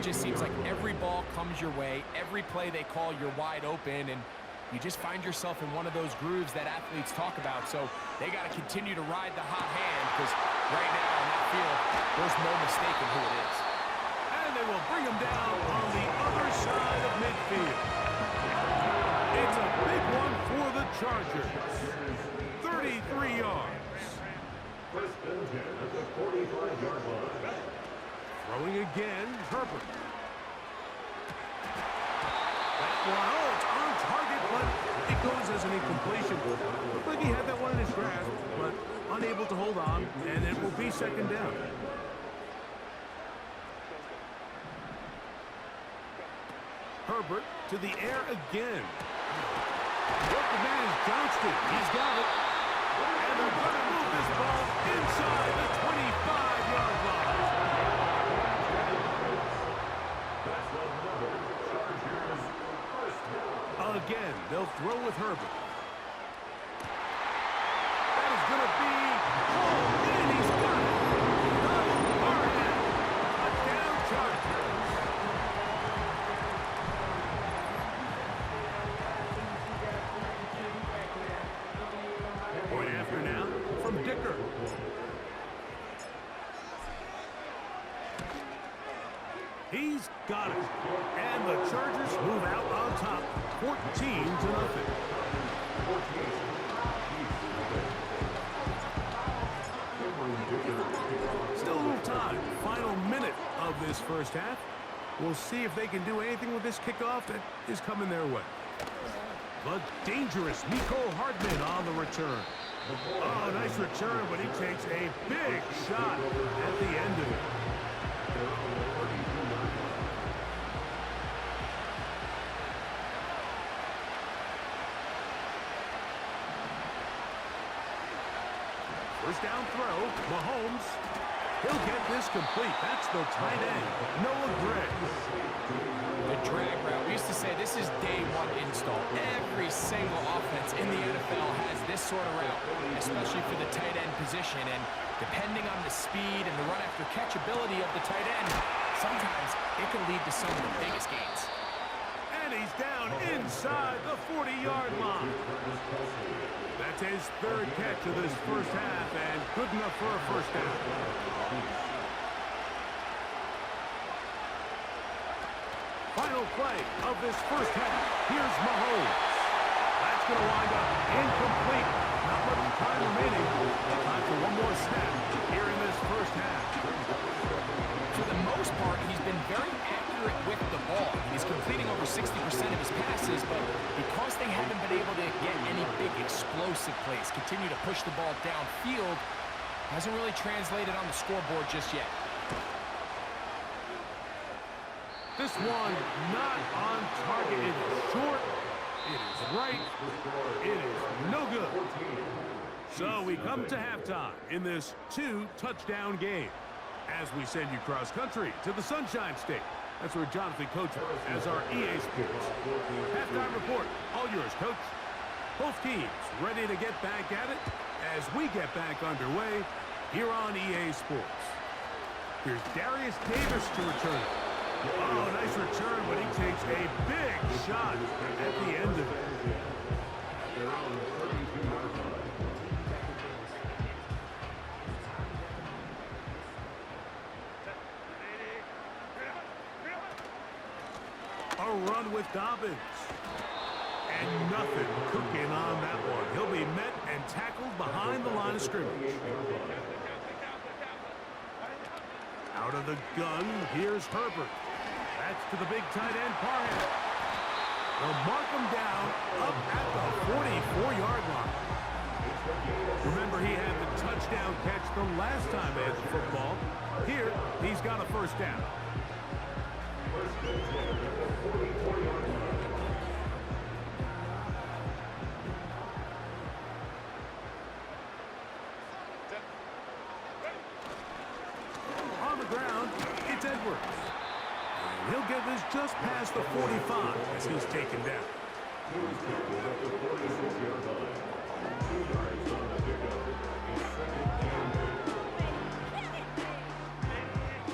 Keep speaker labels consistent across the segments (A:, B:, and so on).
A: It just seems like every ball comes your way, every play they call, you're wide open, and you just find yourself in one of those grooves that athletes talk about. So they got to continue to ride the hot hand because right now in that field, there's no mistaking who it is.
B: And they will bring him down on the other side of midfield. It's a big one for the Chargers. 33 yards.
C: First and 10 at the 45-yard line.
B: Throwing again, Herbert. That one, oh, it's on target, but it goes as an incompletion. Looked like he had that one in his grasp, but unable to hold on, and it will be second down. Herbert to the air again. What the man is Johnston. He's got it. And they're going to move this ball inside the 25-yard line. Again, they'll throw with Herbert. That is going to be... Oh, and he's got it. Double Barnett. Touchdown Chargers. Point after now from Dicker. He's got it. And the Chargers move out on top, 14-0. Still a little time. Final minute of this first half. We'll see if they can do anything with this kickoff that is coming their way. The dangerous Mecole Hardman on the return. Oh, nice return, but he takes a big shot at the end of it. First down throw, Mahomes. He'll get this complete. That's the tight end, Noah Gray.
A: The drag route. We used to say this is day one install. Every single offense in the NFL has this sort of route, especially for the tight end position. And depending on the speed and the run after catch ability of the tight end, sometimes it can lead to some of the biggest gains.
B: And he's down inside the 40-yard line. That's his third catch of this first half, and good enough for a first down. Final play of this first half. Here's Mahomes. That's going to wind up incomplete. Not much time remaining. Time for one more snap here in this first half.
A: For the most part, he's been very accurate with the ball. He's completing over 60% of his passes, but because they haven't been able to get any big explosive plays, continue to push the ball downfield, hasn't really translated on the scoreboard just yet.
B: This one not on target. It is short. It is right. It is no good. So we come to halftime in this 2-touchdown game as we send you cross country to the Sunshine State. That's where Jonathan coaches as our EA Sports. Halftime report. All yours, Coach. Both teams ready to get back at it as we get back underway here on EA Sports. Here's Darius Davis to return. Oh, nice return, but he takes a big shot at the end of it. A run with Dobbins. And nothing cooking on that one. He'll be met and tackled behind the line of scrimmage. Out of the gun, here's Herbert. That's to the big tight end, Parham. They'll mark him down up at the 44-yard line. Remember, he had the touchdown catch the last time they had the football. Here, he's got a first down. On the ground, it's Edwards. And he'll get this just past the 45 as he's taken down.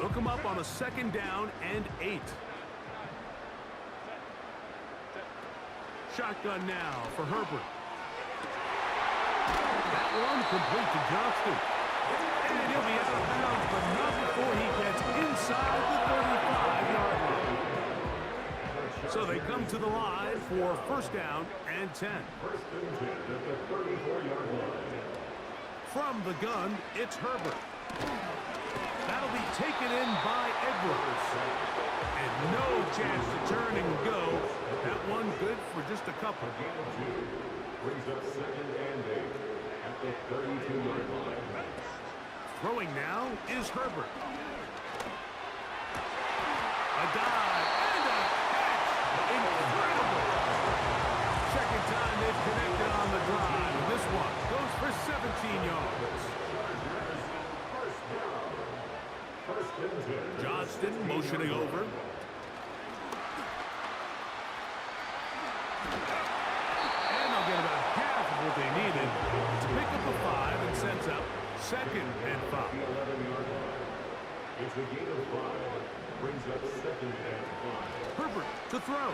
B: Look him up on a 2nd down and 8. Shotgun now for Herbert. That one complete to Johnston. And he'll be out of bounds, but not before he gets inside the 35-yard line. So they come to the line for 1st down and 10.
C: 1st and 10 at the 34-yard line.
B: From the gun, it's Herbert. That'll be taken in by Edwards. And no chance to turn and go. That one good for just a couple.
C: Gain of 2 brings up 2nd and 8 at the 32-yard line.
B: Throwing now is Herbert. A dive and a catch. Incredible. 2nd time they've connected on the drive. And this one goes for 17 yards. Johnston motioning over. And they'll get about half of what they needed to pick up a 5 and sets up 2nd and 5.
C: 11-yard line. It's a gain of 5. Brings up 2nd and 5.
B: Herbert to throw.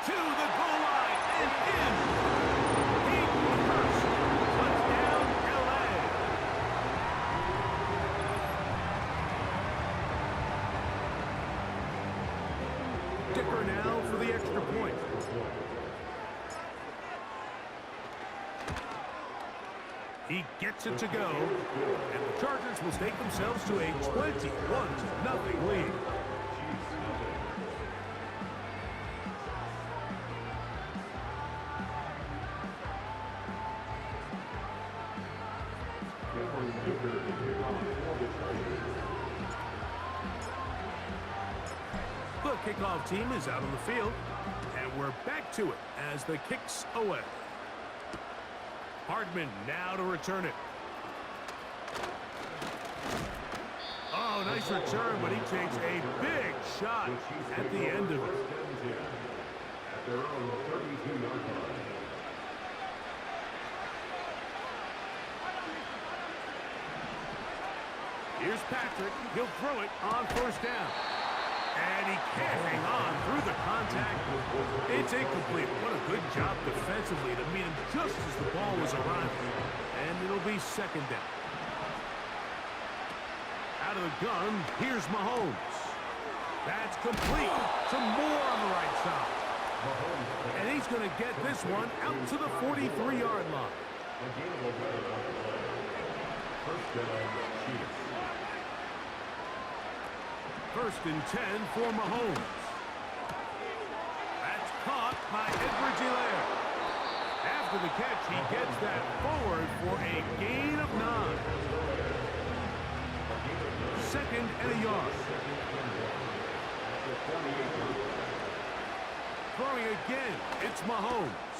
B: To the goal line and in. Hayden Hurst. Touchdown, LA. Dicker now for the extra point. He gets it to go, and the Chargers will stake themselves to a 21-0 lead. The kickoff team is out on the field, and we're back to it as the kick's away. Hardman now to return it. Oh, nice return, but he takes a big shot at the end of it.
C: At their own 32-yard line.
B: Here's Patrick. He'll throw it on 1st down. And he can't hang on through the contact. It's incomplete. What a good job defensively to meet him just as the ball was arriving. And it'll be 2nd down. Out of the gun, here's Mahomes. That's complete. Some more on the right side. And he's going to get this one out to the 43-yard line.
C: First down, Chiefs.
B: 1st and 10 for Mahomes. That's caught by Edwards-Helaire. After the catch, he gets that forward for a gain of 9. 2nd and a yard. Throwing again, it's Mahomes.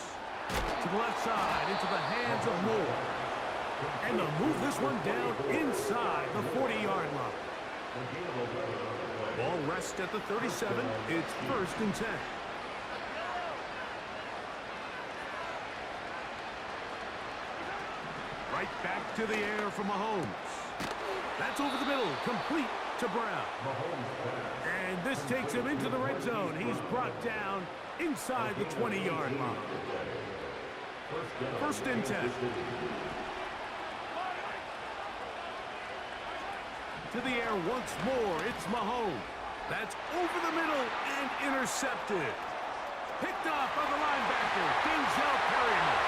B: To the left side, into the hands of Moore. And they'll move this one down inside the 40-yard line. Ball rests at the 37. It's 1st and 10. Right back to the air for Mahomes. That's over the middle, complete to Brown. And this takes him into the red zone. He's brought down inside the 20-yard line. 1st and 10. To the air once more, it's Mahomes. That's over the middle and intercepted. Picked off by the linebacker, Denzel Perryman.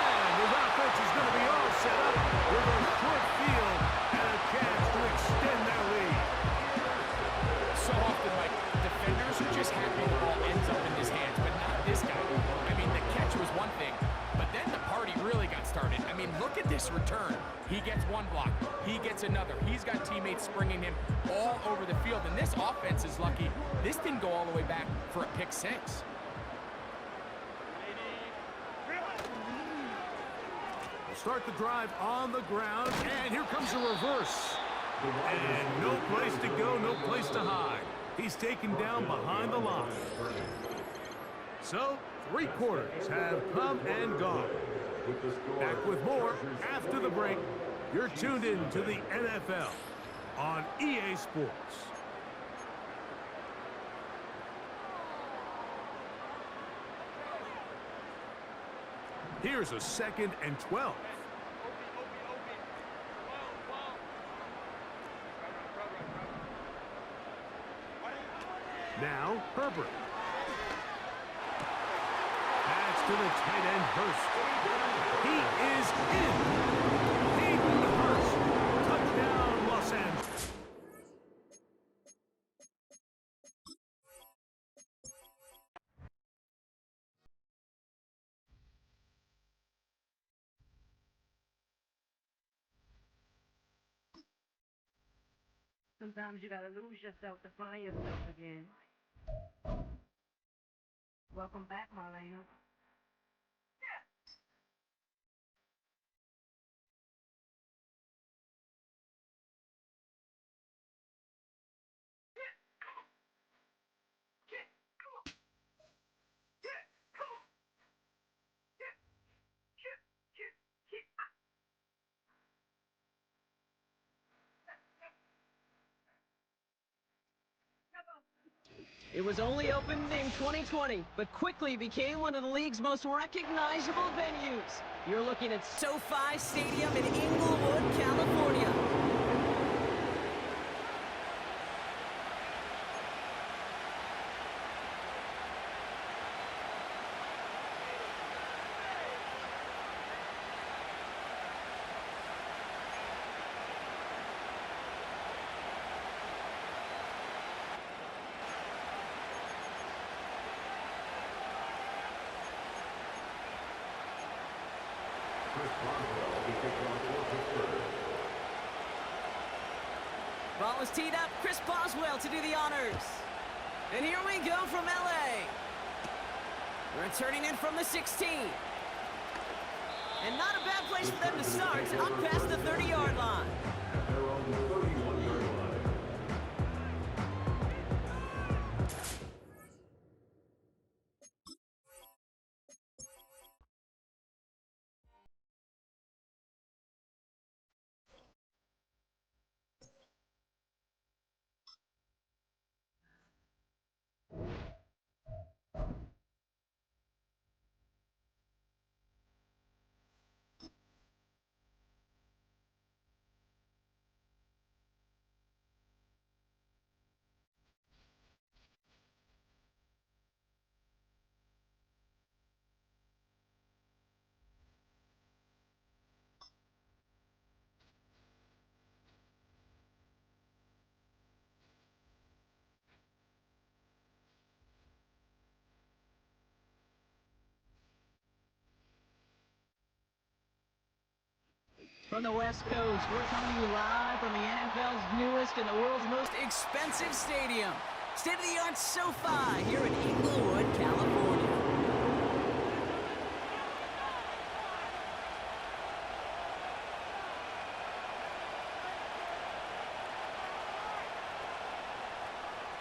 B: And his offense is going to be all set up with a short field and a chance to extend their lead.
A: So often, Mike, defenders are just happy the ball ends up in his hands, but not this guy. I mean, the catch was one thing, but then the party really got started. I mean, look at this return. He gets one block. He gets another. He's got teammates springing him all over the field. And this offense is lucky. This didn't go all the way back for a pick 6.
B: We'll start the drive on the ground. And here comes a reverse. And no place to go, no place to hide. He's taken down behind the line. So, 3 quarters have come and gone. Back with more after the break You're tuned in to the NFL on EA Sports. Here's a 2nd and 12. Now, Herbert. Pass to the tight end, Hurst. He is in. Hayden Hurst. Touchdown, Los Angeles.
D: Sometimes you gotta lose yourself to find yourself again. Welcome back, Marlena.
E: It was only opened in 2020, but quickly became one of the league's most recognizable venues. You're looking at SoFi Stadium in Inglewood, California. Ball is teed up. Chris Boswell to do the honors. And here we go from LA. Returning in from the 16. And not a bad place for them to start, up past the 30-yard line.
C: They're on the 31-yard line.
E: From the West Coast, we're coming to you live from the NFL's newest and the world's most expensive stadium. State-of-the-art SoFi here in Inglewood, California.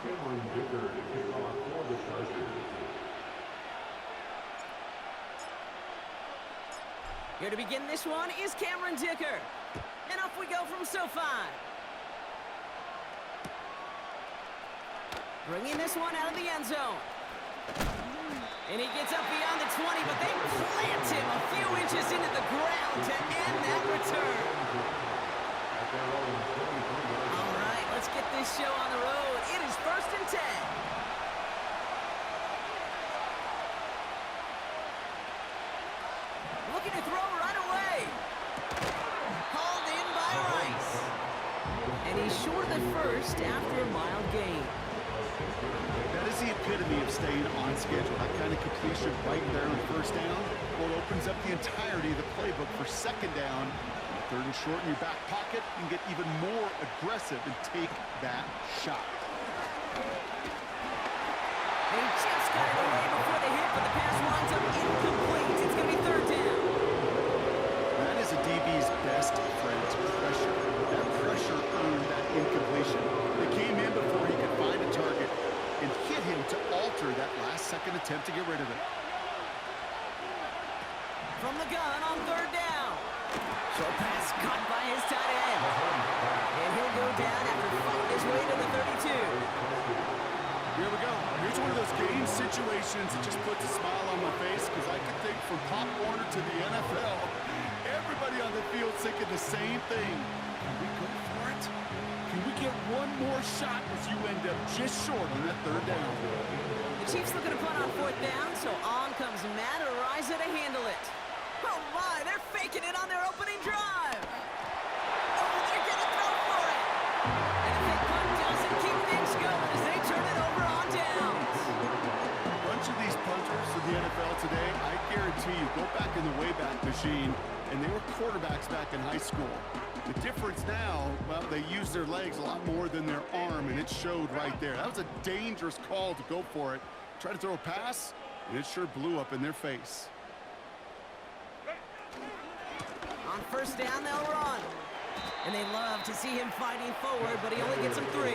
C: Cameron Dicker to kick off for the Chargers.
E: Here to begin this one is Cameron Dicker. And off we go from SoFi. Bringing this one out of the end zone. And he gets up beyond the 20, but they plant him a few inches into the ground to end that return. All right, let's get this show on the road. It is 1st and 10. Looking to throw right away. Hauled in by Rice. And he's short of the first after a mild gain.
F: That is the epitome of staying on schedule. That kind of completion right there on 1st down. Well, it opens up the entirety of the playbook for 2nd down. 3rd and short in your back pocket and get even more aggressive and take that shot.
E: He just got it away before the hit, but the pass winds up incomplete. It's going to be 3rd down.
F: That is a DB's best friend, pressure. That pressure earned that incompletion. They came in before he could find a target and hit him to alter that last-second attempt to get rid of it.
E: From the gun on 3rd down. Short pass caught by his tight end. And he'll go down after fighting his way to the 32.
F: Here we go. Here's one of those game situations that just puts a smile on my face because I can think from Pop Warner to the NFL, everybody on the field thinking the same thing. Can we go for it? Can we get one more shot as you end up just short on that third down?
E: The Chiefs looking to punt on fourth down, so on comes Matt Araiza to handle it. Oh my, they're faking it on their opening drive. Oh, they're going to throw for it. And a big punt doesn't keep things going as they turn it over on downs.
F: A bunch of these punters in the NFL today, I guarantee you, go back in the Wayback Machine, and they were quarterbacks back in high school. The difference now, well, they use their legs a lot more than their arm, and it showed right there. That was a dangerous call to go for it. Try to throw a pass, and it sure blew up in their face.
E: On first down, they'll run. And they love to see him fighting forward, but he only gets them 3.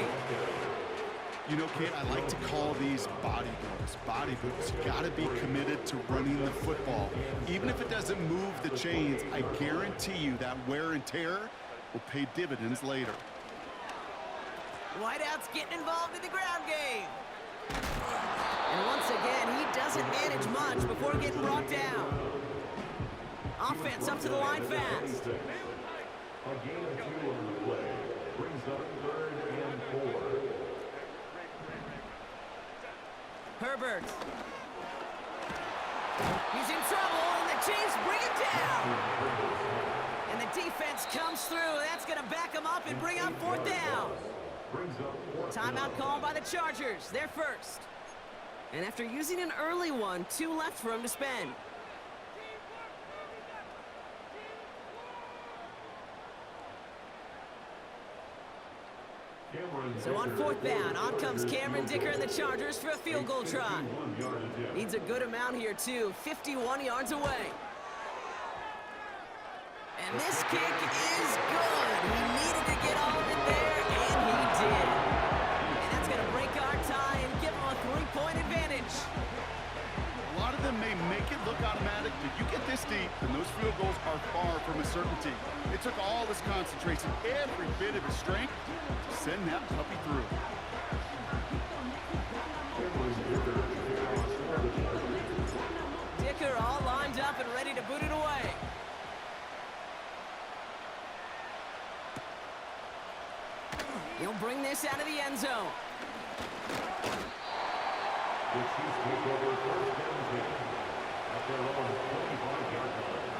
F: You know, Kate, I like to call these body blows. Body blows. You got to be committed to running the football. Even if it doesn't move the chains, I guarantee you that wear and tear will pay dividends later.
E: Whiteout's getting involved in the ground game. And once again, he doesn't manage much before getting brought down. Offense up to the line fast.
C: A gain of 2 on the play brings up 3rd and 4.
E: Herbert. He's in trouble, and the Chiefs bring it down. And the defense comes through. That's going to back him up and bring up fourth down. Timeout called by the Chargers. They're first. And after using an early one, 2 left for him to spend. So on fourth down, on comes Cameron Dicker and the Chargers for a field goal try. Needs a good amount here, too. 51 yards away. And this kick is good. He needed to get all of it there, and he did. And that's going to break our tie and give him a 3-point advantage.
F: A lot of them may make it look automatic, but you get this deep, and those field goals are far from a certainty. It took all his concentration, every bit of his strength, to send that puppy through.
E: Dicker all lined up and ready to boot it away. He'll bring this out of the end zone.
C: The Chiefs take over 1st and 10 at their own 25-yard line.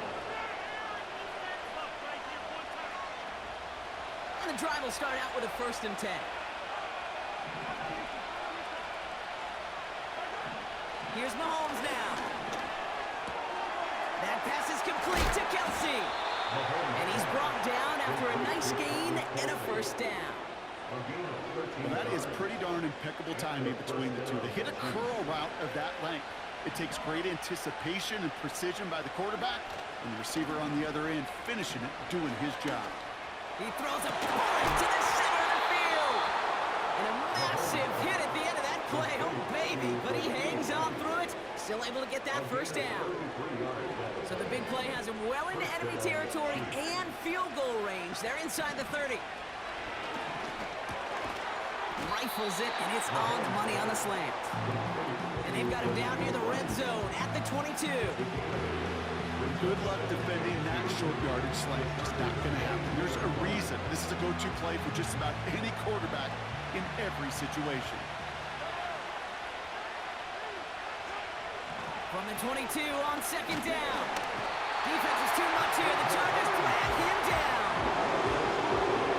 E: And the drive will start out with a 1st and 10. Here's Mahomes now. That pass is complete to Kelsey. And he's brought down after a nice gain and a 1st down.
F: Well, that is pretty darn impeccable timing between the two. They hit a curl route of that length. It takes great anticipation and precision by the quarterback, and the receiver on the other end finishing it, doing his job.
E: He throws a bullet to the center of the field. And a massive hit at the end of that play. Oh, baby. But he hangs on through it. Still able to get that 1st down. So the big play has him well into enemy territory and field goal range. They're inside the 30. Rifles it, and it's on the money on the slant. And they've got him down near the red zone at the 22.
F: Good luck defending that short yardage slant. It's not going to happen. There's a reason. This is a go-to play for just about any quarterback in every situation.
E: From the 22 on 2nd down. Defense is too much here. The Chargers drag him down.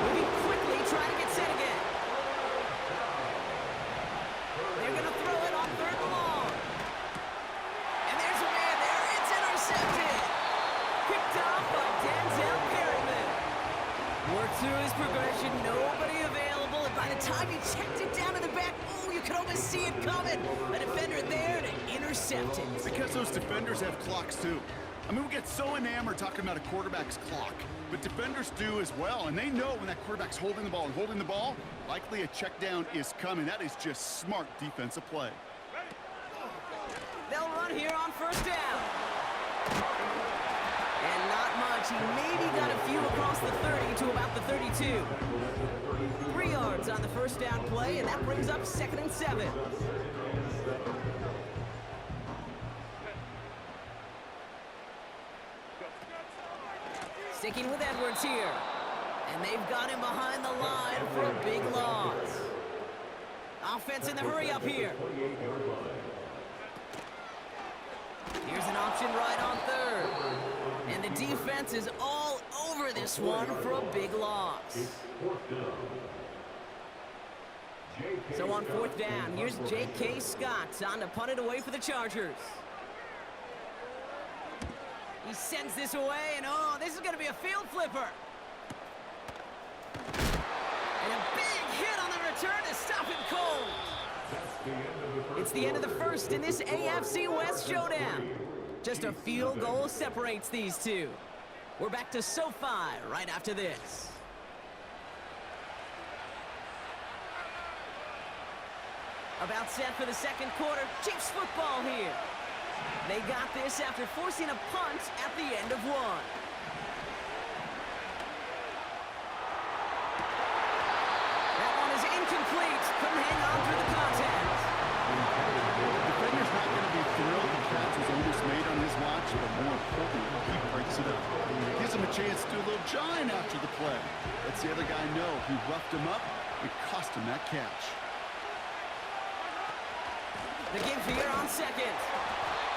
E: Moving quickly, trying to get set again. They're going to throw it on 3rd and long. And there's a man there. It's intercepted. Picked off by Denzel Perryman. Worked through his progression. Nobody available. And by the time he checked it down to the back, oh, you could almost see it coming. A defender there to intercept it.
F: Because those defenders have clocks, too. I mean, we get so enamored talking about a quarterback's clock, but defenders do as well, and they know when that quarterback's holding the ball and holding the ball, likely a check down is coming. That is just smart defensive play.
E: They'll run here on 1st down. And not much. He maybe got a few across the 30 to about the 32. 3 yards on the first down play, and that brings up 2nd and 7. Sticking with Edwards here. And they've got him behind the line for a big loss. Offense in the hurry up here. Here's an option right on 3rd. And the defense is all over this one for a big loss. So on 4th down, here's J.K. Scott on to punt it away for the Chargers. He sends this away, and oh, this is going to be a field flipper. And a big hit on the return to stop him cold. It's the end of the first in this AFC West showdown. Just a field goal separates these two. We're back to SoFi right after this. About set for the 2nd quarter. Chiefs football here. They got this after forcing a punt at the end of one. That one is incomplete. Couldn't hang on through the contact.
F: The defender's not going to be thrilled the catch was almost made on his watch, but more importantly, he breaks it up. Gives him a chance to do a little jawing after the play. Lets the other guy know he roughed him up. It cost him that catch.
E: The give here on 2nd.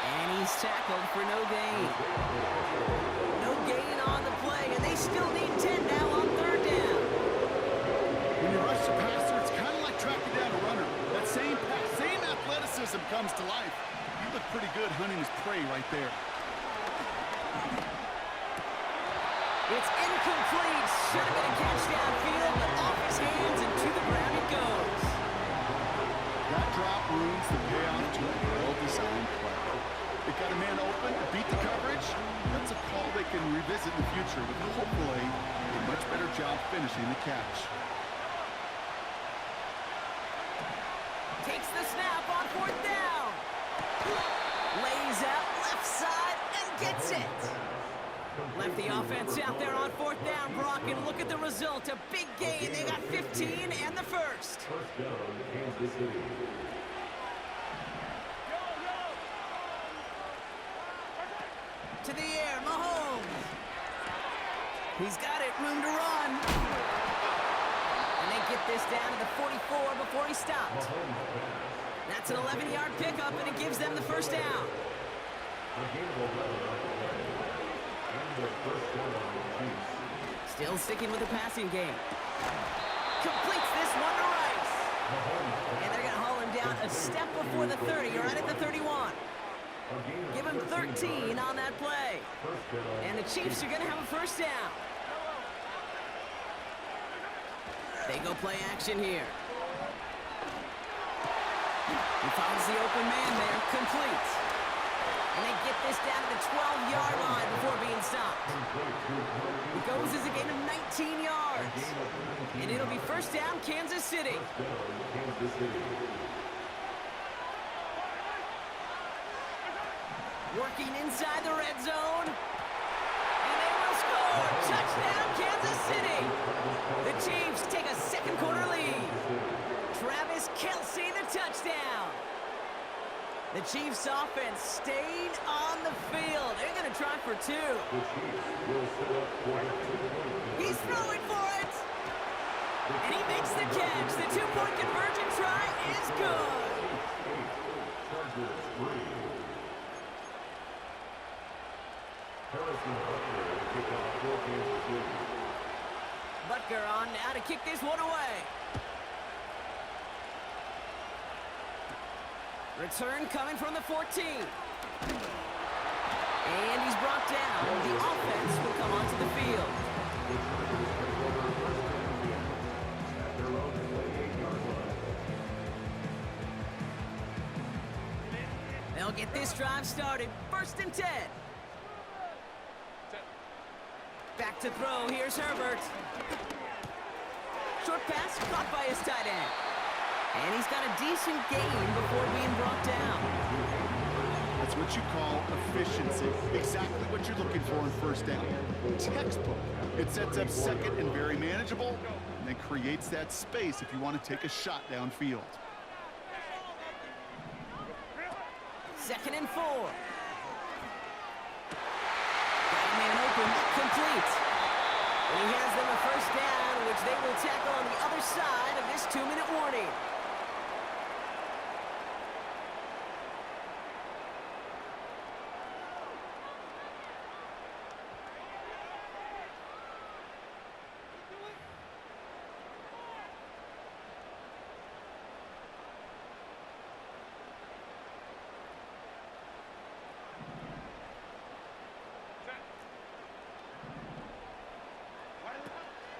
E: And he's tackled for no gain. No gain on the play, and they still need 10 now on 3rd down.
F: When you rush the passer, it's kind of like tracking down a runner. That same pass, same athleticism comes to life. He looked pretty good hunting his prey right there.
E: It's incomplete. Should have been a catch downfield, but off his hands and to the ground it goes.
F: That drop ruins the payoff to a well-designed play. They got a man open to beat the coverage. That's a call they can revisit in the future with hopefully a much better job finishing the catch.
E: Takes the snap on 4th down. Lays out left side and gets it. Left the offense out there on 4th down, Brock, and look at the result. A big gain. They got 15 and the first.
C: First down, Kansas City.
E: To the air, Mahomes. He's got it, room to run. And they get this down to the 44 before he stopped. That's an 11-yard pickup, and it gives them the first down. Still sticking with the passing game. Completes this one to Rice. And they're going to haul him down a step before the 30, right at the 31. Give him 13 on that play. And the Chiefs are going to have a first down. They go play action here. He finds the open man there, complete. And they get this down to the 12-yard line before being stopped. It goes as a gain of 19 yards. And it'll be first down, Kansas City. Working inside the red zone. And they will score. Touchdown, Kansas City. The Chiefs take a 2nd quarter lead. Travis Kelce, the touchdown. The Chiefs offense stayed on the field. They're going to try for 2. He's throwing for it. And he makes the catch. The 2-point conversion try is good. Butker on now to kick this one away. Return coming from the 14. And he's brought down. The offense will come onto the field. They'll get this drive started. 1st and 10. Back to throw. Here's Herbert. Short pass caught by his tight end. And he's got a decent gain before being brought down.
F: A That's what you call efficiency. Exactly what you're looking for on first down. Textbook. It sets up second and very manageable, and then creates that space if you want to take a shot downfield.
E: 2nd and 4. Got a man open, complete. And he has them a first down, which they will tackle on the other side of this 2-minute warning.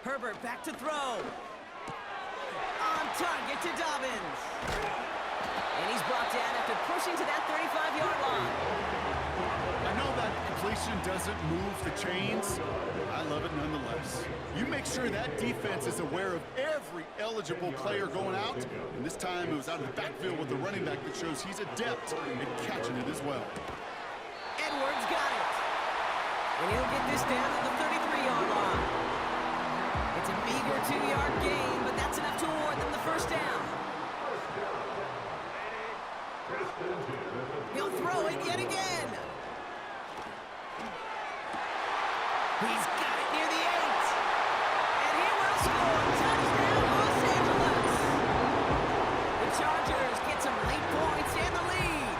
E: Herbert back to throw. On target to Dobbins. And he's brought down after pushing to that 35-yard line.
F: I know that completion doesn't move the chains. I love it nonetheless. You make sure that defense is aware of every eligible player going out. And this time it was out of the backfield with the running back that shows he's adept at catching it as well.
E: Edwards got it. And he'll get this down at the 33-yard line. It's a meager 2-yard gain, but that's enough to award them the first down. He'll throw it yet again. He's got it near the 8. And he will score. Touchdown, Los Angeles. The Chargers get some late points and the lead.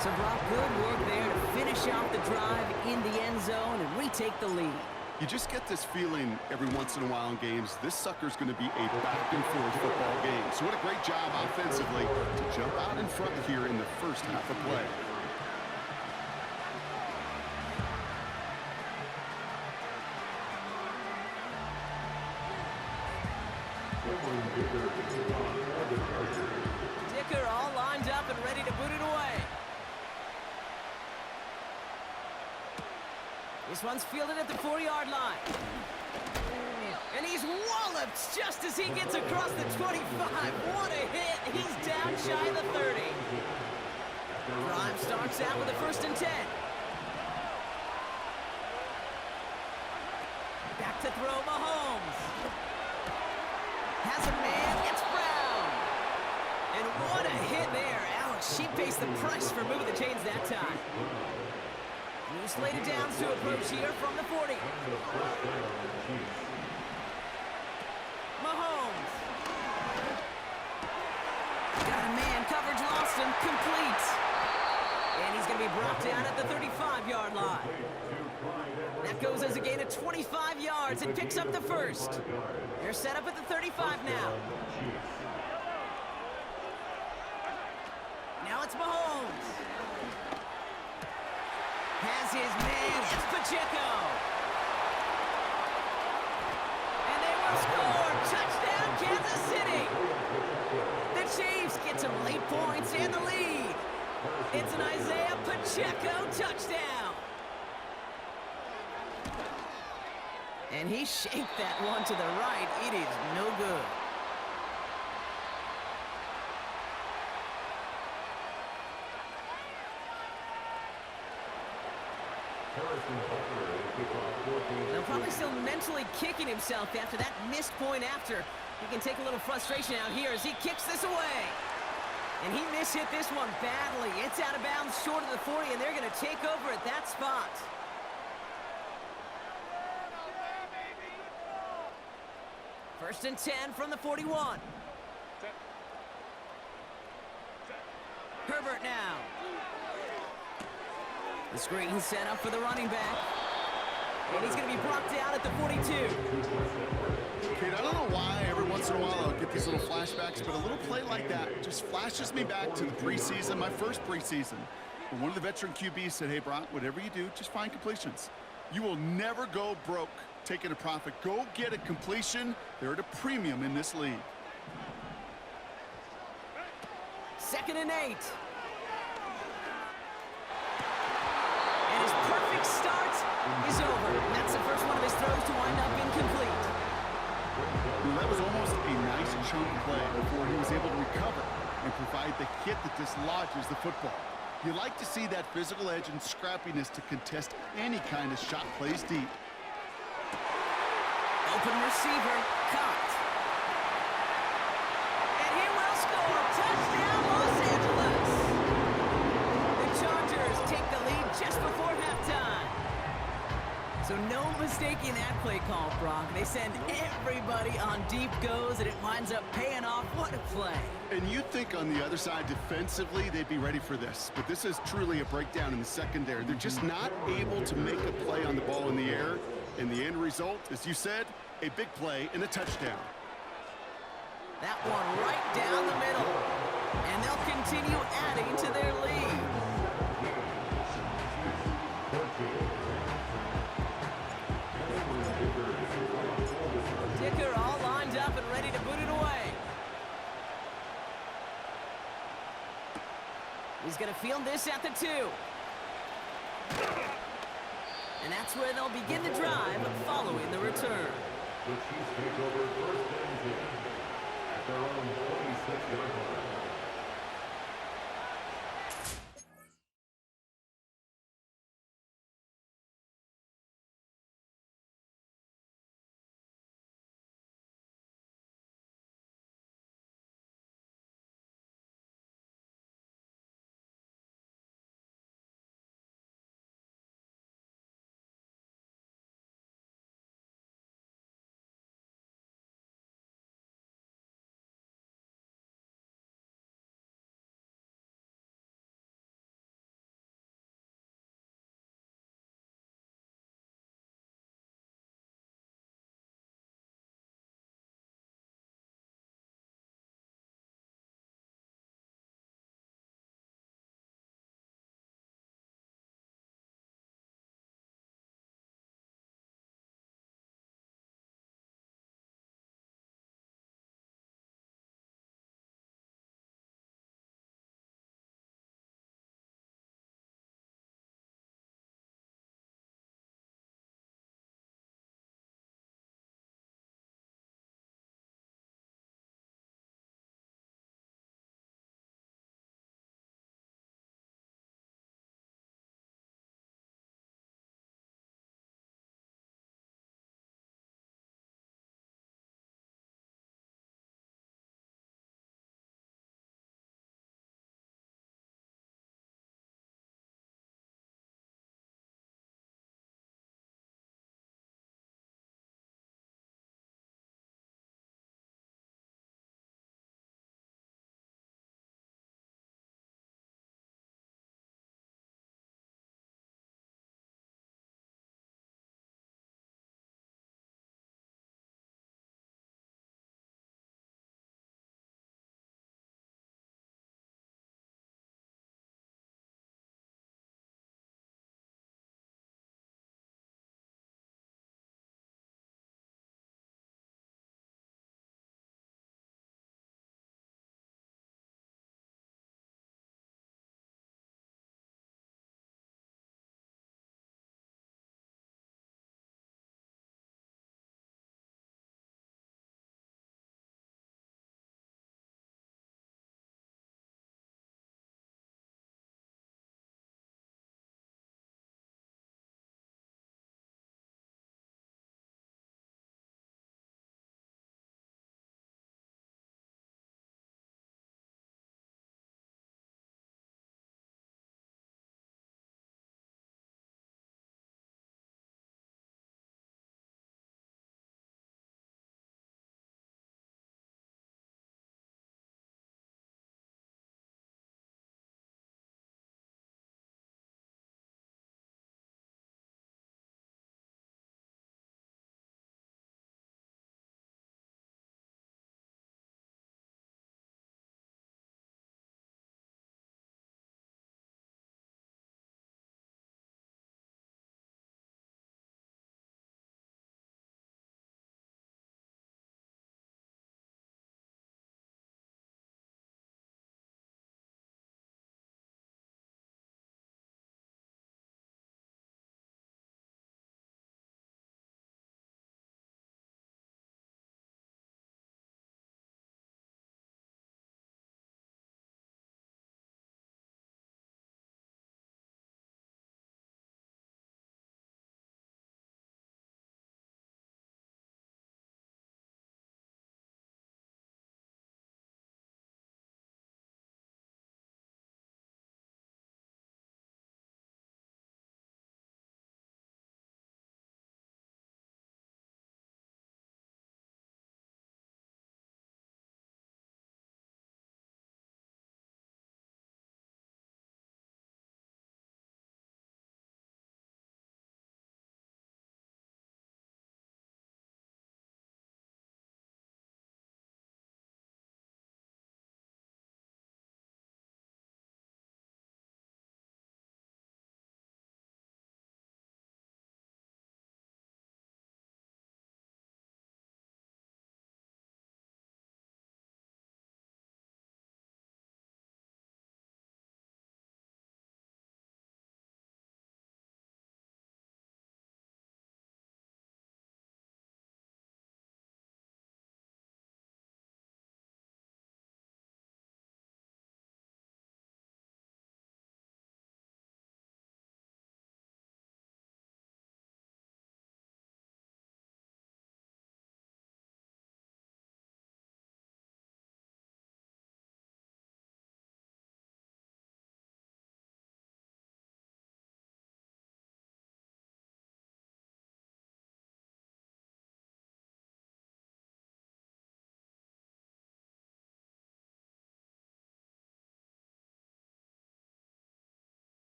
E: So Brock, good work there to finish off the drive in the end zone and retake the lead.
F: You just get this feeling every once in a while in games, this sucker's going to be a back-and-forth football game. So what a great job offensively to jump out in front here in the first half of play.
E: Dicker all lined up and ready to boot it away. This one's fielded at the 4-yard line. And he's walloped just as he gets across the 25. What a hit. He's down shy of the 30. Grimes starts out with a 1st and 10. Back to throw Mahomes. Has a man, it's Brown. And what a hit there. Ouch, she pays the price for moving the chains that time. New slated downs to approach here from the 40. Mahomes. Got a man, coverage lost him, complete. And he's going to be brought down at the 35-yard line. That goes as a gain of 25 yards and picks up the first. They're set up at the 35 now. Now it's Mahomes. Has his man, it's Pacheco. And they will score. Touchdown, Kansas City. The Chiefs get some late points and the lead. It's an Isaiah Pacheco touchdown. And he shaped that one to the right. It is no good. Now probably still mentally kicking himself after that missed point after. He can take a little frustration out here as he kicks this away. And he mishit this one badly. It's out of bounds short of the 40, and they're going to take over at that spot. First and 10 from the 41. Herbert now. The screen set up for the running back. And he's going to be brought down at the 42.
F: Kate, I don't know why every once in a while I'll get these little flashbacks, but a little play like that just flashes me back to the preseason, my first preseason. When one of the veteran QBs said, hey, Brock, whatever you do, just find completions. You will never go broke taking a profit. Go get a completion. They're at a premium in this league.
E: 2nd and 8. And his perfect start is over. That's the first one of his throws to wind up incomplete.
F: Well, that was almost a nice chunk play before he was able to recover and provide the hit that dislodges the football. You like to see that physical edge and scrappiness to contest any kind of shot plays deep.
E: Open receiver, caught. And he will score. Touchdown, Los Angeles. The Chargers take the lead just before halftime. So no mistaking that play call, Brock. They send everybody on deep goes, and it winds up paying off. What a play.
F: And you think on the other side defensively they'd be ready for this. But this is truly a breakdown in the secondary. They're just not able to make a play on the ball in the air. And the end result, as you said, a big play and a touchdown.
E: That one right down the middle. And they'll continue adding to their lead. Dicker all lined up and ready to boot it away. He's going to field this at the 2. And that's where they'll begin the drive following the return.
C: The Chiefs take over first and 10 at their own 26-yard line.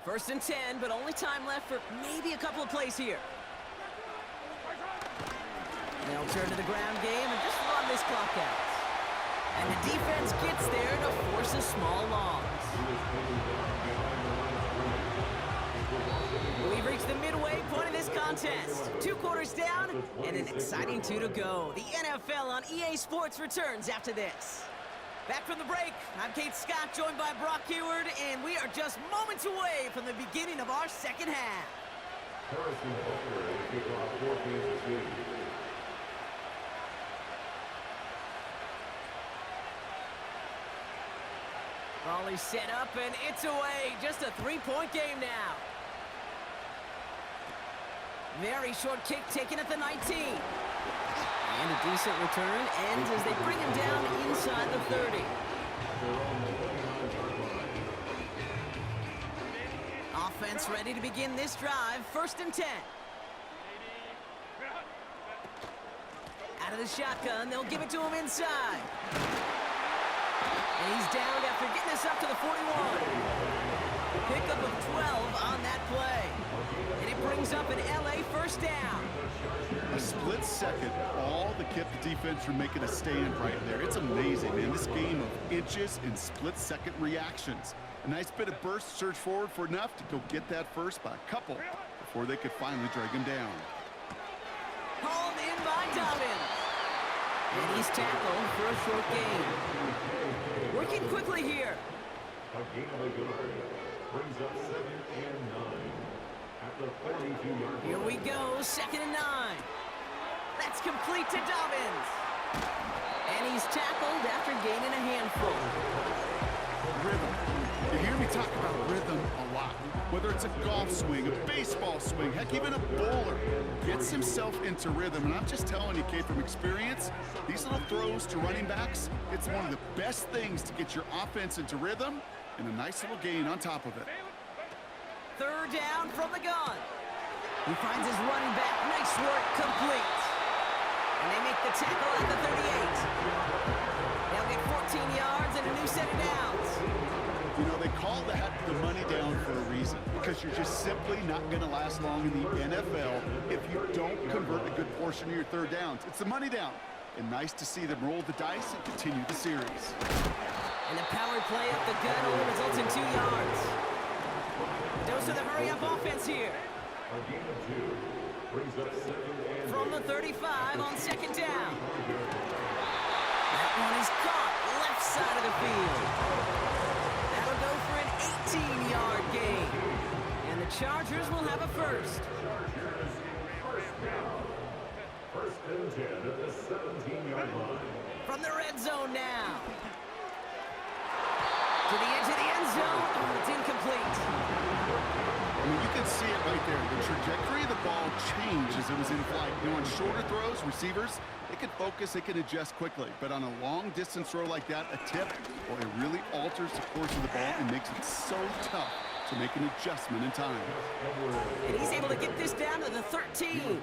E: First and 10, but only time left for maybe a couple of plays here. They'll turn to the ground game and just run this clock out. And the defense gets there to force a small loss. We've reached the midway point of this contest. 2 quarters down and an exciting 2 to go. The NFL on EA Sports returns after this. Back from the break, I'm Kate Scott, joined by Brock Hayward, and we are just moments away from the beginning of our second half.
C: Harrison Butker to kick off for Kansas City.
E: Volley set up, and it's away. Just a 3-point game now. Very short kick taken at the 19. And a decent return ends as they bring him down inside the 30. Offense ready to begin this drive. First and 10. Out of the shotgun, they'll give it to him inside. And he's downed after getting this up to the 41. Pickup of 12 on that play. And it brings up an LA first down.
F: A split second, all that kept the defense from making a stand right there. It's amazing, man. This game of inches and split-second reactions. A nice bit of burst, surge forward for enough to go get that first by a couple before they could finally drag him down.
E: Hauled in by Dobbins. And he's tackled for a short gain. Working quickly here.
C: A gain of a yard brings up 2nd and 9 at the 42-yard line.
E: Here we go, 2nd and 9. That's complete to Dobbins. And he's tackled after gaining a handful.
F: Rhythm. You hear me talk about rhythm a lot. Whether it's a golf swing, a baseball swing, heck, even a bowler gets himself into rhythm. And I'm just telling you, Kate, from experience, these little throws to running backs, it's one of the best things to get your offense into rhythm and a nice little gain on top of it.
E: 3rd down from the gun. He finds his running back. Nice work, complete. And they make the tackle at the 38. They'll get 14 yards and a new set of downs.
F: You know, they call that the money down for a reason, because you're just simply not going to last long in the NFL if you don't convert a good portion of your 3rd downs. It's the money down. And nice to see them roll the dice and continue the series.
E: And the power play up the gut only results in 2 yards. Dose of the hurry-up offense here.
C: A gain of 2 brings up 2nd and
E: From the 35 on 2nd down. That one is caught left side of the field. That'll go for an 18-yard gain. And the Chargers will have a first.
C: First and 10 at the 17-yard line.
E: From the red zone now. To the edge of the end zone. Oh, it's incomplete.
F: I mean, you can see it right there. The trajectory of the ball changed as it was in flight. You know, on shorter throws, receivers, they can focus, they can adjust quickly. But on a long-distance throw like that, a tip, well, it really alters the course of the ball and makes it so tough to make an adjustment in time.
E: And he's able to get this down to the 13.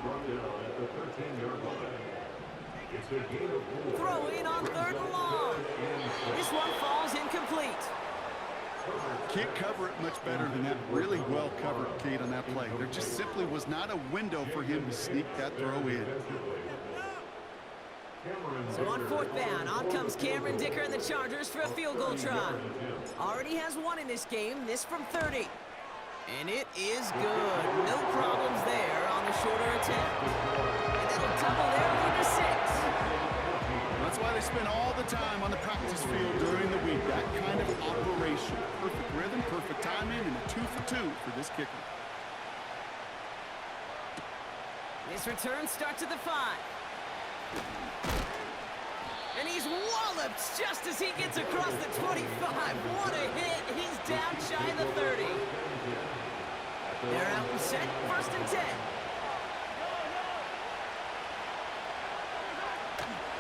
E: Throw in on 3rd and long. This one falls incomplete.
F: Can't cover it much better than that. Really well covered, Kate, on that play. There just simply was not a window for him to sneak that throw in.
E: So on 4th down, on comes Cameron Dicker and the Chargers for a field goal try. Already has 1 in this game, this from 30. And it is good. No problems there on the shorter attempt. And that'll double their lead to 6.
F: That's why they spend all the time on the practice field during the week. That kind of operation. Perfect rhythm, perfect timing, and a 2 for 2 for this kicker.
E: This return starts at the 5. And he's walloped just as he gets across the 25. What a hit. He's down shy of the 30. They're out and set. First and 10.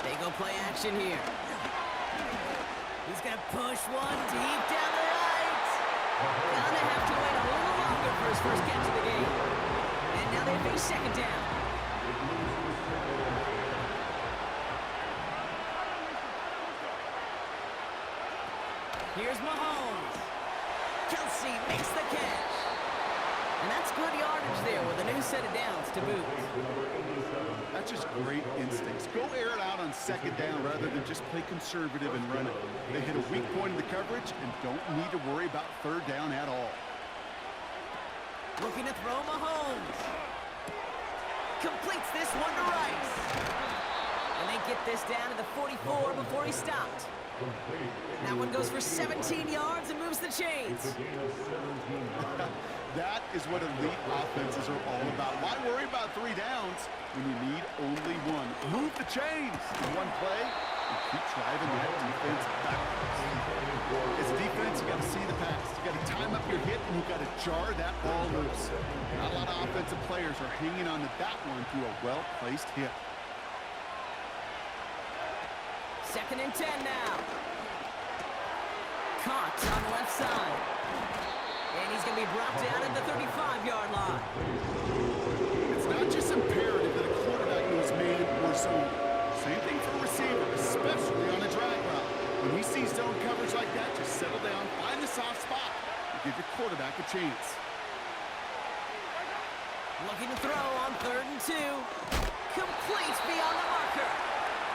E: They go play action here. He's going to push one deep down the right. Gonna have to wait a little longer for his first catch of the game. And now they face 2nd down. Here's Mahomes. Kelsey makes the catch. And that's good yardage there with a new set of downs to boot.
F: That's just great instincts. Go air it out on second down rather than just play conservative and run it. They hit a weak point in the coverage and don't need to worry about third down at all.
E: Looking to throw Mahomes. Completes this one to Rice. And they get this down to the 44 before he stopped. That one goes for 17 yards and moves the chains.
F: That is what elite offenses are all about. Why worry about 3 downs when you need only one? Move the chains in one play and keep driving that defense backwards. As a defense, you got to see the pass. You got to time up your hit, and you got to jar that ball loose. Not a lot of offensive players are hanging on to that one through a well-placed hit.
E: 2nd and 10 now. Caught on the left side. And he's going to be brought down at the 35-yard line.
F: It's not just imperative that a quarterback knows man or zone. Same thing for a receiver, especially on a drag route. When he sees zone coverage like that, just settle down, find the soft spot, and give your quarterback a chance.
E: Looking to throw on 3rd and 2. Complete beyond the marker.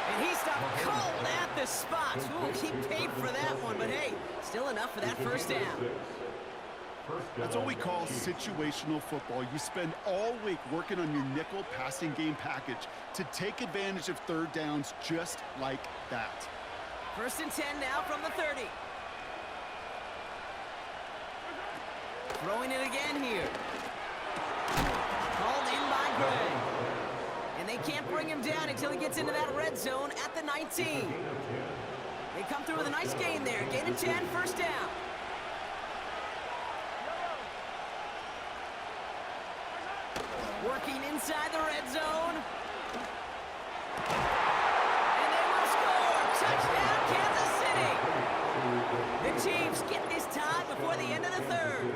E: And he stopped cold at the spot. Ooh, he paid for that one, but hey, still enough for that first down.
F: That's what we call situational football. You spend all week working on your nickel passing game package to take advantage of third downs just like that.
E: 1st and 10 now from the 30. Throwing it again here. Called in by Gray. And they can't bring him down until he gets into that red zone at the 19. They come through with a nice gain there. Gain of 10, first down. Working inside the red zone. And they will score. Touchdown, Kansas City. The Chiefs get this tied before the end of the 3rd.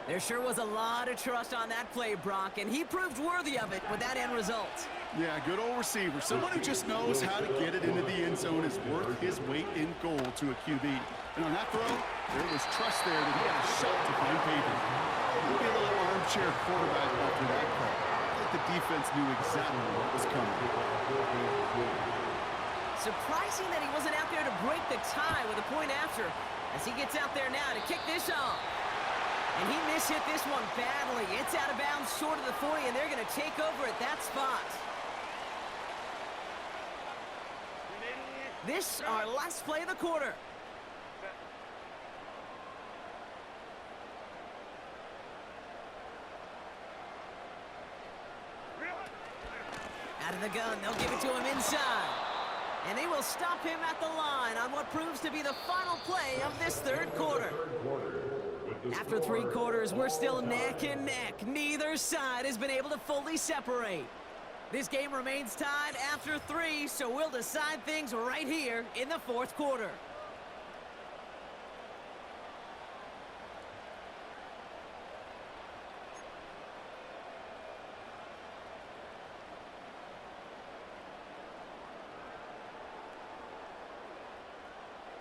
E: There sure was a lot of trust on that play, Brock, and he proved worthy of it with that end result.
F: Yeah, good old receiver. Someone who just knows how to get it into the end zone is worth his weight in gold to a QB. And on that throw, there was trust there that he had a shot to find pavement. Maybe a little armchair quarterback after that call. I think the defense knew exactly what was coming.
E: Surprising that he wasn't out there to break the tie with a point after, as he gets out there now to kick this off. And he mishit this one badly. It's out of bounds short of the 40, and they're going to take over at that spot. This, our last play of the quarter. Out of the gun, they'll give it to him inside. And they will stop him at the line on what proves to be the final play of this 3rd quarter. After 3 quarters, we're still neck and neck. Neither side has been able to fully separate. This game remains tied after 3, so we'll decide things right here in the 4th quarter.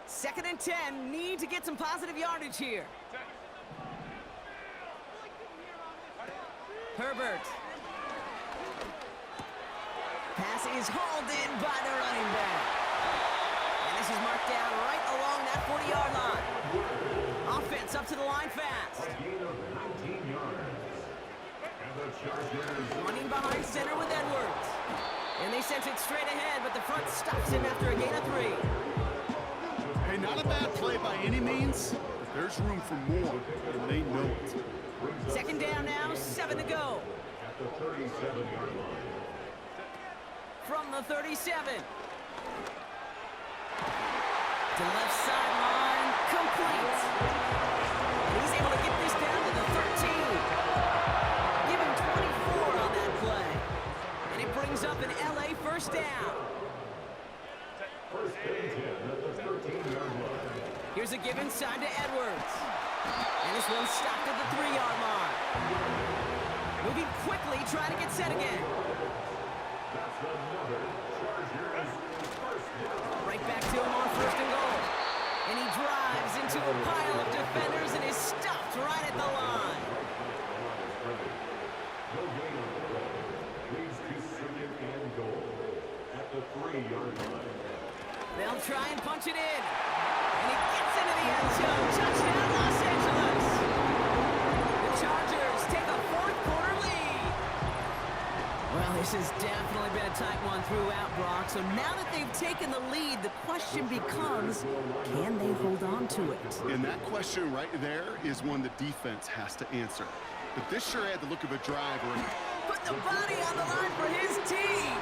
E: Second and 10, need to get some positive yardage here. Herbert. Pass is hauled in by the running back. And this is marked down right along that 40-yard line. Offense up to the line fast. Running behind center with Edwards. And they sent it straight ahead, but the front stops him after a gain of 3.
F: Hey, not a bad play by any means, but there's room for more, and they know it.
E: 2nd down now, 7 to go.
C: At the 37-yard line.
E: From the 37. To left sideline, complete. And he's able to get this down to the 13. Give him 24 on that play. And it brings up an LA first down.
C: First and 10 at the 13-yard line.
E: Here's a give inside to Edwards. And this one stopped at the 3-yard line. Moving quickly, trying to get set again.
C: That's another Chargers first down.
E: Right back to him on 1st and goal. And he drives into a pile of defenders and is stopped right at the line. They'll try and punch it in. And he gets into the end zone. Touchdown, Los Angeles. The Chargers take a fourth-quarter lead. Well, this has definitely been a tight one throughout, Brock. So now that they've taken the lead, the question becomes, can they hold on to it?
F: And that question right there is one the defense has to answer. But this sure had the look of a drive where
E: Put the body on the line for his team.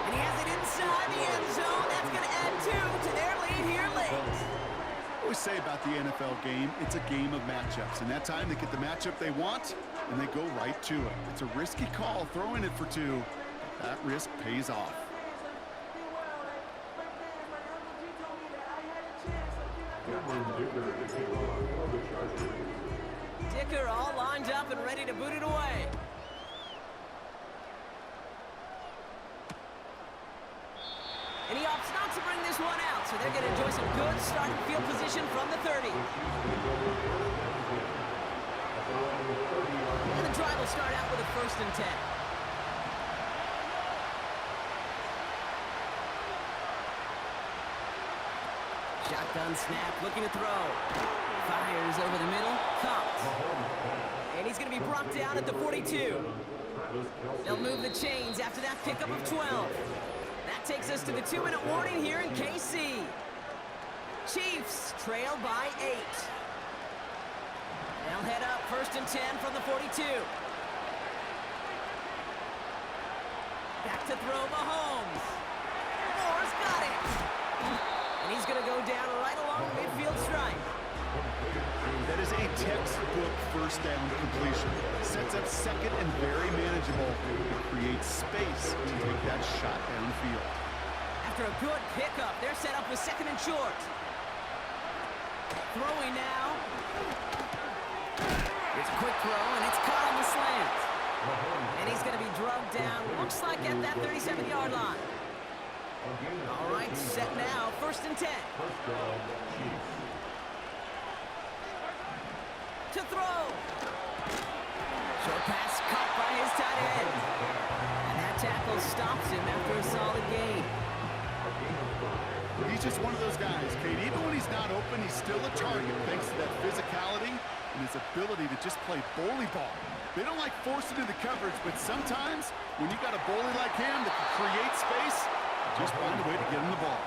E: And he has it inside the end zone. That's going to add 2 to their lead here late.
F: I always say about the NFL game, it's a game of matchups. And that time they get the matchup they want, and they go right to it. It's a risky call throwing it for 2. But that risk pays off.
E: Dicker all lined up and ready to boot it away. And he opts not to bring this one out, so they're going to enjoy some good starting field position from the 30. And the drive will start out with a 1st and 10. Shotgun snap, looking to throw. Fires over the middle, caught. And he's going to be brought down at the 42. They'll move the chains after that pickup of 12. That takes us to the 2-minute warning here in KC. Chiefs trail by 8. They'll head up 1st and 10 from the 42. Back to throw Mahomes. Moore's got it. And he's going to go down right along the midfield stripe.
F: That is a textbook first down completion. Sets up second and very manageable. It creates space to take that shot downfield.
E: After a good pickup, they're set up with 2nd and short. Throwing now. It's a quick throw, and it's caught on the slant. And he's going to be drugged down, looks like at that 37-yard line. All right, set now, 1st and 10. To throw. Short pass caught by his tight end. And that tackle stops him after a solid gain.
F: He's just one of those guys, Kate. Even when he's not open, he's still a target thanks to that physicality and his ability to just play bully ball. They don't like forcing into coverage, but sometimes when you got a bully like him that can create space, just find a way to get him the ball.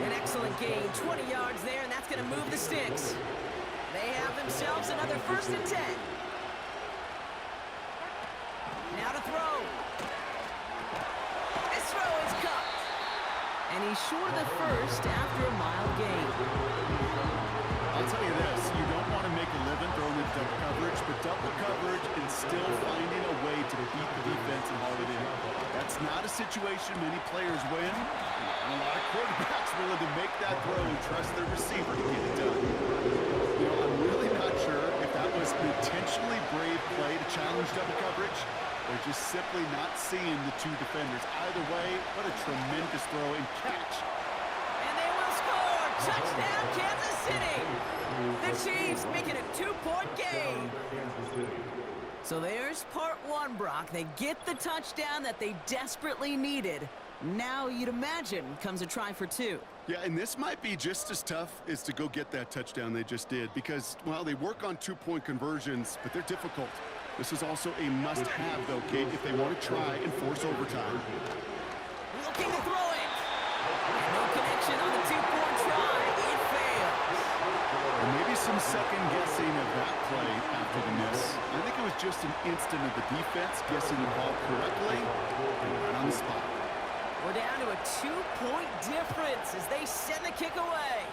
E: An excellent gain, 20 yards there, and that's going to move the sticks. They have themselves another 1st and 10. Now to throw. This throw is cut. And he's short of the 1st after a mild gain.
F: I'll tell you this, you don't want to make a living throwing into double coverage, but double coverage and still finding a way to beat the defense and haul it in. That's not a situation many players win. And a lot of quarterbacks willing to make that throw and trust their receiver to get it done. You know, I'm really not sure if that was an intentionally brave play to challenge double coverage or just simply not seeing the 2 defenders. Either way, what a tremendous throw and catch.
E: And they will score! Touchdown, Kansas City! The Chiefs make it a 2-point game. So there's part 1, Brock. They get the touchdown that they desperately needed. Now, you'd imagine, comes a try for 2.
F: Yeah, and this might be just as tough as to go get that touchdown they just did because, well, they work on 2-point conversions, but they're difficult. This is also a must-have, though, Kate, if they want to try and force overtime.
E: Looking to throw it. No connection on the 2-point try. It fails.
F: And maybe some second-guessing of that play after the miss. I think it was just an instant of the defense guessing the ball correctly and right on the spot.
E: We're down to a 2-point difference as they send the kick away.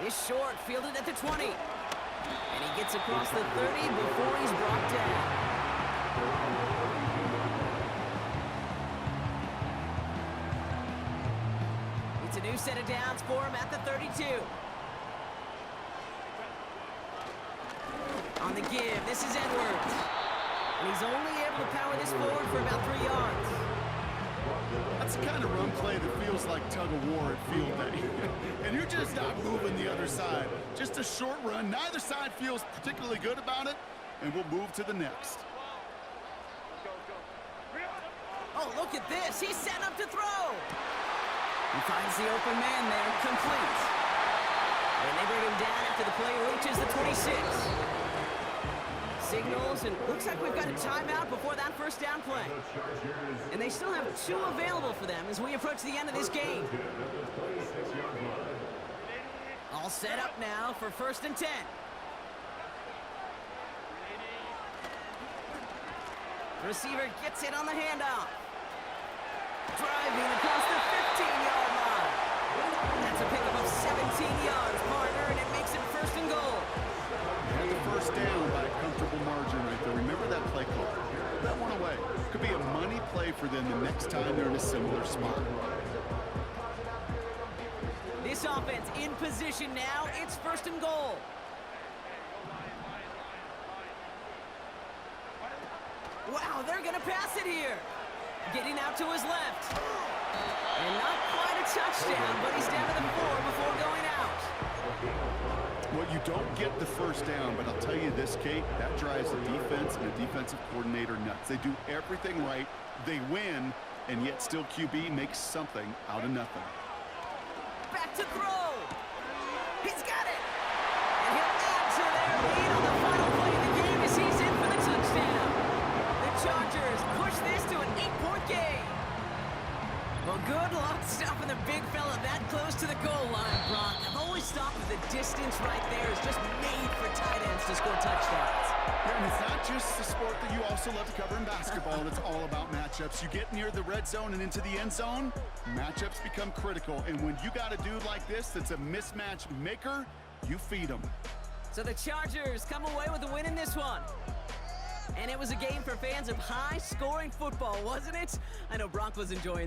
E: It's short, fielded at the 20. And he gets across the 30 before he's brought down. It's a new set of downs for him at the 32. On the give, this is Edwards. And he's only able to power this forward for about 3 yards.
F: That's the kind of run play that feels like tug-of-war at field day. And you're just not moving the other side. Just a short run. Neither side feels particularly good about it, and we'll move to the next.
E: Oh, look at this. He's set up to throw. He finds the open man there, complete. And they bring him down after the play reaches the 26. Signals, and looks like we've got a timeout before that first down play. And they still have 2 available for them as we approach the end of this game. All set up now for 1st and 10. Receiver gets it on the handoff. Driving across the 15-yard line. That's a pickup of 17 yards, partner, and it makes it 1st and goal.
F: They had the first down by a comfortable margin right there. Remember that play call. Put that one away. Could be a money play for them the next time they're in a similar spot.
E: This offense in position now. It's 1st and goal. Wow, they're going to pass it here. Getting out to his left. And not quite a touchdown, but he's down to the 4 before going out.
F: Well, you don't get the first down, but I'll tell you this, Kate, that drives the defense and the defensive coordinator nuts. They do everything right, they win, and yet still QB makes something out of nothing.
E: Back to throw. He's got it. And he'll add to their lead on the final play of the game as he's in for the touchdown. The Chargers push this to an 8-point game. Well, good luck stopping the big fella that close to the goal line, Brock. I've always thought that the distance right there is just made for tight ends to score touchdowns.
F: Yeah, and it's not just the sport that you also love to cover in basketball. It's all about matchups. You get near the red zone and into the end zone, matchups become critical. And when you got a dude like this that's a mismatch maker, you feed him.
E: So the Chargers come away with a win in this one. And it was a game for fans of high-scoring football, wasn't it? I know Brock was enjoying